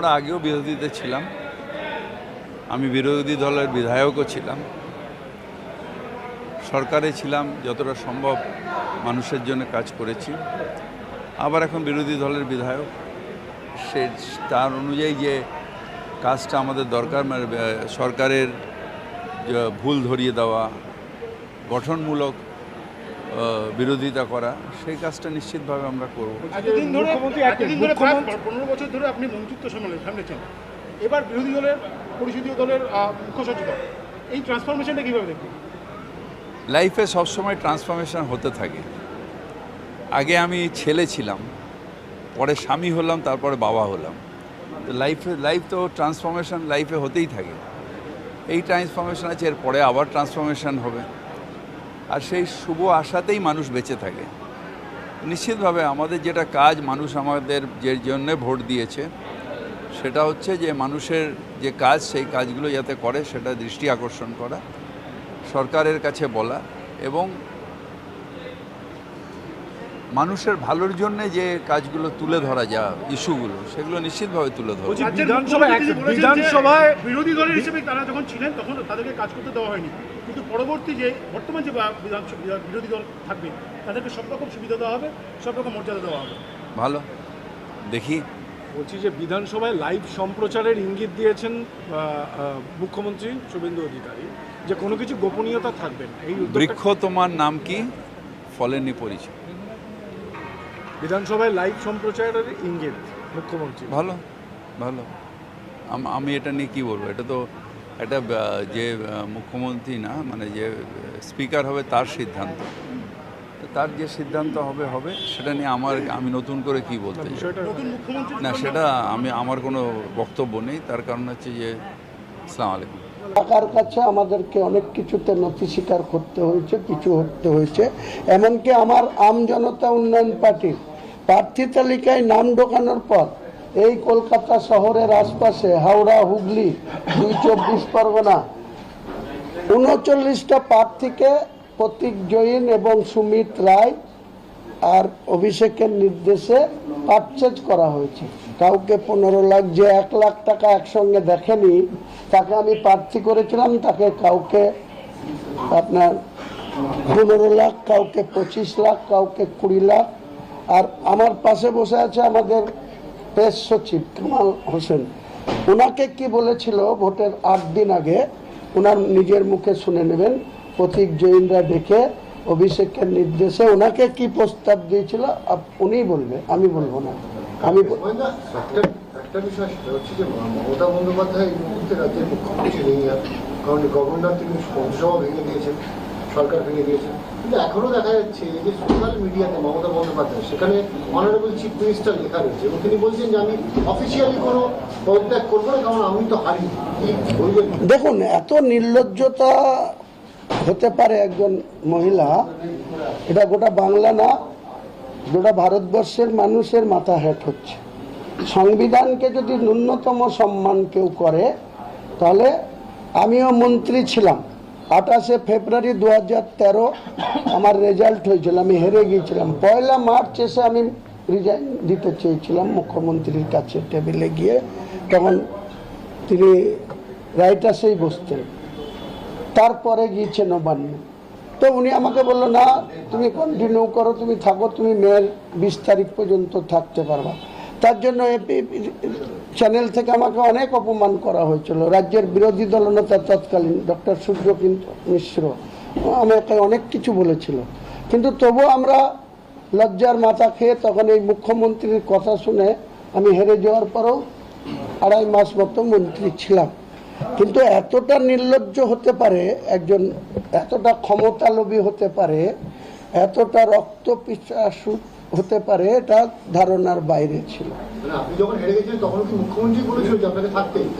আমরা আগেও বিরোধীতে ছিলাম, আমি বিরোধী দলের বিধায়কও ছিলাম, সরকারে ছিলাম, যতটা সম্ভব মানুষের জন্য কাজ করেছি। আবার এখন বিরোধী দলের বিধায়ক, সে তার অনুযায়ী যে কাজটা আমাদের দরকার, মানে সরকারের ভুল ধরিয়ে দেওয়া, গঠনমূলক বিরোধিতা করা, সেই কাজটা নিশ্চিতভাবে আমরা করব। এতদিন ধরে 15 বছর ধরে আপনি মন্ত্রিত্ব সামলেছেন, এবার বিরোধী দলের পরিষদীয় দলের মুখ্য সচেতক, এই ট্রান্সফরমেশনটা কীভাবে দেখবেন? লাইফে সবসময় ট্রান্সফরমেশন হতে থাকে। আগে আমি ছেলে ছিলাম, পরে স্বামী হলাম, তারপরে বাবা হলাম। তো লাইফ তো ট্রান্সফরমেশন লাইফে হতেই থাকে। এই ট্রান্সফরমেশন আছে, এরপরে আবার ট্রান্সফরমেশন হবে, আর সেই শুভ আশাতেই মানুষ বেঁচে থাকে। নিশ্চিতভাবে আমাদের যেটা কাজ, মানুষ আমাদের যে জন্যে ভোট দিয়েছে, সেটা হচ্ছে যে মানুষের যে কাজ, সেই কাজগুলো যাতে করে সেটা দৃষ্টি আকর্ষণ করা, সরকারের কাছে বলা, এবং মানুষের ভালোর জন্য যে কাজগুলো তুলে ধরা যায়, ইস্যুগুলো, সেগুলো নিশ্চিতভাবে তুলে ধরা। বিধানসভায় বিরোধী দলের হিসেবে তারা যখন ছিলেন তখন তাদেরকে কাজ করতে দেওয়া হয়নি, কিন্তু পরবর্তী যে বর্তমান যে বিরোধী দল থাকবে তাদেরকে সব রকম সুবিধা দেওয়া হবে, সব রকম মর্যাদা দেওয়া হবে। ভালো, দেখি। বলছি যে বিধানসভায় লাইভ সম্প্রচারের ইঙ্গিত দিয়েছেন মুখ্যমন্ত্রী শুভেন্দু অধিকারী, যে কোনো কিছু গোপনীয়তা থাকবে না। এই বৃক্ষ তোমার নাম কি, ফলেনি পরিচয়। বিধানসভায় লাইভ সম্প্রচারের ইঙ্গিত মুখ্যমন্ত্রী। ভালো ভালো, আমি এটা নিয়ে কী বলবো? এটা তো একটা যে মুখ্যমন্ত্রী না, মানে যে স্পিকার হবে তার সিদ্ধান্ত, তার যে সিদ্ধান্ত হবে সেটা নিয়ে আমি নতুন করে কি বলতে চাই না, সেটা আমার কোনো বক্তব্য নেই। তার কারণ হচ্ছে যে, আসসালামু আলাইকুম, টাকার কাছে আমাদেরকে অনেক কিছুতে নথি স্বীকার করতে হয়েছে, পিছু হতে হয়েছে। এমনকি আমার আম জনতা উন্নয়ন পার্টির প্রার্থী তালিকায় নাম ঢোকানোর পর এই কলকাতা শহরের আশপাশে হাওড়া, হুগলি, 24 পরগনা 39টা প্রার্থীকে প্রতীক জৈন এবং সুমিত রায় আর অভিষেকের নির্দেশে পারচেজ করা হয়েছে। কাউকে 15 লাখ, যে 1 লাখ টাকা একসঙ্গে দেখেনি তাকে আমি প্রার্থী করেছিলাম, তাকে কাউকে আপনার 15 লাখ, কাউকে 25 লাখ, কাউকে 20 লাখ। আর আমার পাশে বসে আছে আমাদের প্রেস সচিব কামাল হোসেন, ওনাকে কি বলেছিল ভোটের 8 দিন আগে, ওনার নিজের মুখে শুনে নেবেন। প্রতীক জৈনরা ডেকে অভিষেকের নির্দেশে ওনাকে কি প্রস্তাব দিয়েছিল উনিই বলবে, আমি বলবো না। আমি একটা বিষয় সেটা হচ্ছে যে মমতা বন্দ্যোপাধ্যায় এই মুহূর্তে রাজ্যের মুখ্যমন্ত্রী নেই, কারণ গভর্নর তিনি মন্ত্রিসভা ভেঙে দিয়েছেন, সরকার ভেঙে দিয়েছেন। কিন্তু এখনো দেখা যাচ্ছে যে সোশ্যাল মিডিয়াতে মমতা বন্দ্যোপাধ্যায়, সেখানে অনারেবল চিফ মিনিস্টার লেখা রয়েছে, এবং তিনি বলছেন যে আমি অফিসিয়ালি কোনো পদত্যাগ করবো না, কারণ আমি তো হারিয়ে। দেখুন, এত নির্লজ্জতা হতে পারে একজন মহিলা, এটা গোটা বাংলা না, গোটা ভারতবর্ষের মানুষের মাথা হেঁট হচ্ছে। সংবিধানকে যদি ন্যূনতম সম্মান কেউ করে, তাহলে আমিও মন্ত্রী ছিলাম। 28শে ফেব্রুয়ারি 2013 আমার রেজাল্ট হয়েছিল, আমি হেরে গিয়েছিলাম। 1 মার্চ এসে আমি রিজাইন দিতে চেয়েছিলাম মুখ্যমন্ত্রীর কাছে, টেবিলে গিয়ে, তখন তিনি রাইটাসেই বসতেন। তারপরে গিয়েছে নবান্ন, তো উনি আমাকে বললো, না তুমি কন্টিনিউ করো, তুমি থাকো, তুমি মেয়ের 20 তারিখ পর্যন্ত থাকতে পারবা। তার জন্য এপি চ্যানেল থেকে আমাকে অনেক অপমান করা হয়েছিল। রাজ্যের বিরোধী দলনেতা তৎকালীন ডক্টর সূর্যকান্ত মিশ্র আমাকে অনেক কিছু বলেছিল, কিন্তু তবু আমরা লজ্জার মাথা খেয়ে তখন এই মুখ্যমন্ত্রীর কথা শুনে আমি হেরে যাওয়ার পরেও 2.5 মাস মতো মন্ত্রী ছিলাম। কিন্তু এতটা নির্লজ্জ হতে পারে একজন, এতটা ক্ষমতালোভী হতে পারে, এতটা রক্ত পিপাসু হতে পারে, এটা ধারণার বাইরে ছিল।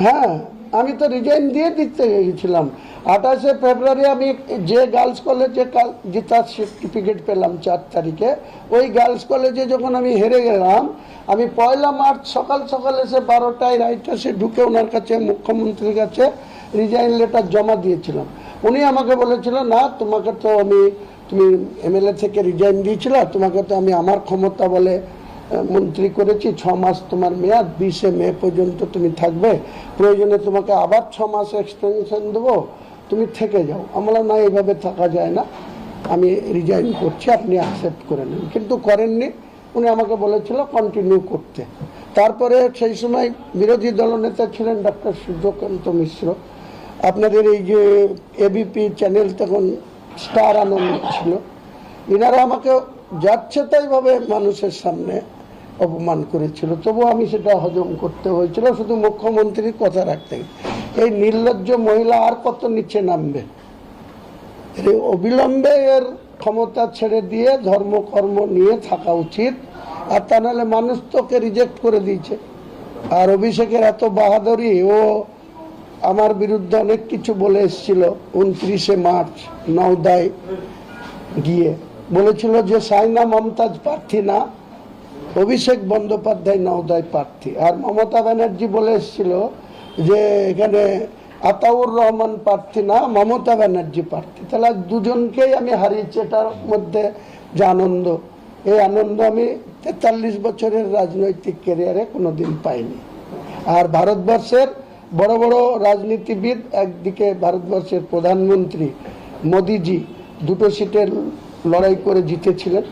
হ্যাঁ, আমি তো রিজাইন দিয়ে দিতে গিয়েছিলাম। 28শে ফেব্রুয়ারি আমি যে গার্লস কলেজে জেতার সার্টিফিকেট পেলাম 4 তারিখে, ওই গার্লস কলেজে যখন আমি হেরে গেলাম, আমি 1 মার্চ সকাল এসে 12টায় রাইটাসে ঢুকে ওনার কাছে, মুখ্যমন্ত্রীর কাছে রিজাইন লেটার জমা দিয়েছিলাম। উনি আমাকে বলেছিল, না তোমাকে তো তুমি এমএলএ থেকে রিজাইন দিয়েছিল, তোমাকে তো আমি আমার ক্ষমতা বলে মন্ত্রী করেছি, 6 মাস তোমার মেয়াদ, 20শে মে পর্যন্ত তুমি থাকবে, প্রয়োজনে তোমাকে আবার 6 মাস এক্সটেনশন দেবো, তুমি থেকে যাও। আমরা না, এইভাবে থাকা যায় না, আমি রিজাইন করছি, আপনি অ্যাকসেপ্ট করে নিন। কিন্তু করেননি, উনি আমাকে বলেছিল কন্টিনিউ করতে। তারপরে সেই সময় বিরোধী দলনেতা ছিলেন ডক্টর সূর্যকান্ত মিশ্র, আপনাদের এই যে এবিপি চ্যানেল তখন স্টার আনন্দ ছিল, এনারা আমাকে যাচ্ছে তাইভাবে মানুষের সামনে অপমান করেছিল, তবু আমি সেটা হজম করতে হয়েছিল শুধু মুখ্যমন্ত্রীর কথা রাখতে। এই নির্লজ্জ মহিলা আর কত নিচে নামবে? অবিলম্বে এর ক্ষমতা ছেড়ে দিয়ে ধর্মকর্ম নিয়ে থাকা উচিত, আর তা নাহলে মানুষ তোকে রিজেক্ট করে দিয়েছে। আর অভিষেকের এত বাহাদুরি, ও আমার বিরুদ্ধে অনেক কিছু বলে এসেছিল 29শে মার্চ নওদায় গিয়ে, বলেছিল যে সাইনা মমতাজ প্রার্থী না, অভিষেক বন্দ্যোপাধ্যায় নওদায় প্রার্থী। আর মমতা ব্যানার্জি বলে এসেছিল যে এখানে আতাউর রহমান প্রার্থী না, মমতা ব্যানার্জি প্রার্থী। তাহলে দুজনকেই আমি হারিয়েছি, এটার মধ্যে যে আনন্দ, এই আনন্দ আমি 43 বছরের রাজনৈতিক ক্যারিয়ারে কোনোদিন পাইনি। আর ভারতবর্ষের বড় বড় রাজনীতিবিদ, একদিকে ভারতবর্ষের প্রধানমন্ত্রী মোদিজি 2টো সিটে লড়াই করে জিতেছিলেন,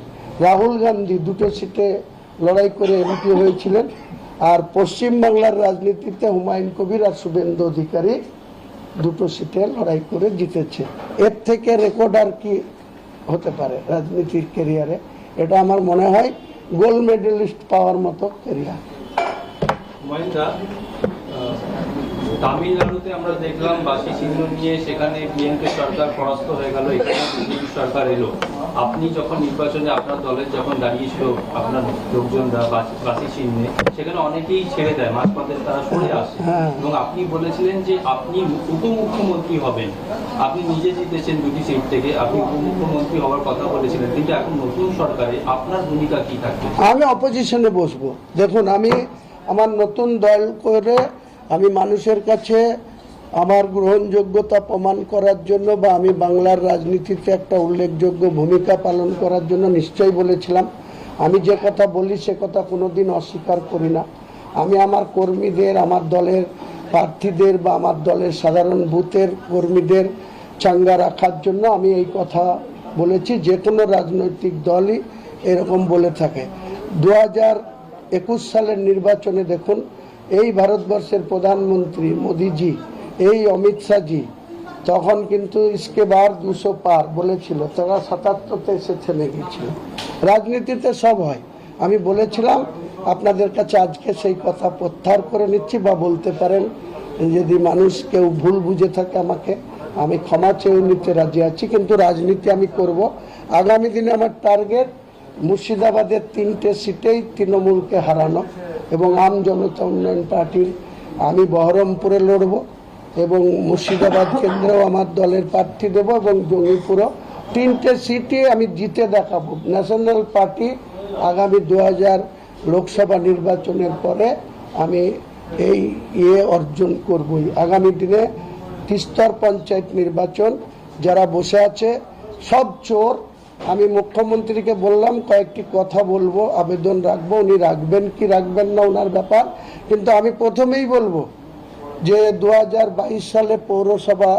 রাহুল গান্ধী 2টো সিটে লড়াই করে এমপি হয়েছিলেন, আর পশ্চিমবাংলার রাজনীতিতে হুমায়ুন কবির আর শুভেন্দু অধিকারী 2টো সিটে লড়াই করে জিতেছে। এর থেকে রেকর্ড আর কি হতে পারে রাজনীতির ক্যারিয়ারে? এটা আমার মনে হয় গোল্ড মেডেলিস্ট পাওয়ার মতো ক্যারিয়ার। মহেন্দ্রা, তামিলনাড়ুতে আমরা দেখলাম বাসি চিহ্ন নিয়ে সেখানে বিএনপি সরকার পরাস্ত হয়ে গেল, এখানে বিজেপি সরকার এলো। আপনি যখন নির্বাচনে আপনার দলের যখন দাঁড়িয়েছিল আপনার লোকজনরা বাসি চিহ্নে, সেখানে অনেকেই ছেড়ে দেয়, মাঝপথে তারা সরে আসে, এবং আপনি বলেছিলেন যে আপনি উপমুখ্যমন্ত্রী হবেন। আপনি নিজে জিতেছেন 2টি সিট থেকে, আপনি উপমুখ্যমন্ত্রী হওয়ার কথা বলেছিলেন, কিন্তু এখন নতুন সরকারে আপনার ভূমিকা কি থাকবে? আমি অপোজিশনে বসবো। দেখুন, আমি আমার নতুন দল করে আমি মানুষের কাছে আমার গ্রহণযোগ্যতা প্রমাণ করার জন্য, বা আমি বাংলার রাজনীতিতে একটা উল্লেখযোগ্য ভূমিকা পালন করার জন্য নিশ্চয়ই বলেছিলাম। আমি যে কথা বলি সে কথা কোনোদিন অস্বীকার করি না। আমি আমার কর্মীদের, আমার দলের প্রার্থীদের বা আমার দলের সাধারণ বুথের কর্মীদের চাঙ্গা রাখার জন্য আমি এই কথা বলেছি। যে কোনো রাজনৈতিক দলই এরকম বলে থাকে। 2021 সালের নির্বাচনে দেখুন, এই ভারতবর্ষের প্রধানমন্ত্রী মোদিজি, এই অমিত শাহজি তখন কিন্তু ইসকে বার 200 পার বলেছিল, তারা 77তে এসে থেমে গিয়েছিল। রাজনীতিতে সব হয়। আমি বলেছিলাম, আপনাদের কাছে আজকে সেই কথা প্রত্যাহার করে নিচ্ছি, বা বলতে পারেন যদি মানুষ কেউ ভুল বুঝে থাকে আমাকে, আমি ক্ষমা চেয়ে নিতে রাজি আছি, কিন্তু রাজনীতি আমি করব। আগামী দিনে আমার টার্গেট মুর্শিদাবাদের 3টে সিটেই তৃণমূলকে হারানো, এবং আম জনতা উন্নয়ন পার্টির আমি বহরমপুরে লড়ব, এবং মুর্শিদাবাদ কেন্দ্রেও আমার দলের প্রার্থী দেব, এবং জঙ্গিপুরও 3টে সিটে আমি জিতে দেখাবো। ন্যাশনাল পার্টি আগামী 2000 লোকসভা নির্বাচনের পরে আমি এই অর্জন করবই। আগামী দিনে তিস্তর পঞ্চায়েত নির্বাচন, যারা বসে আছে সব চোর। আমি মুখ্যমন্ত্রীকে বললাম কয়েকটি কথা বলবো, আবেদন রাখবো, উনি রাখবেন কি রাখবেন না ওনার ব্যাপার, কিন্তু আমি প্রথমেই বলবো যে 2022 সালে পৌরসভা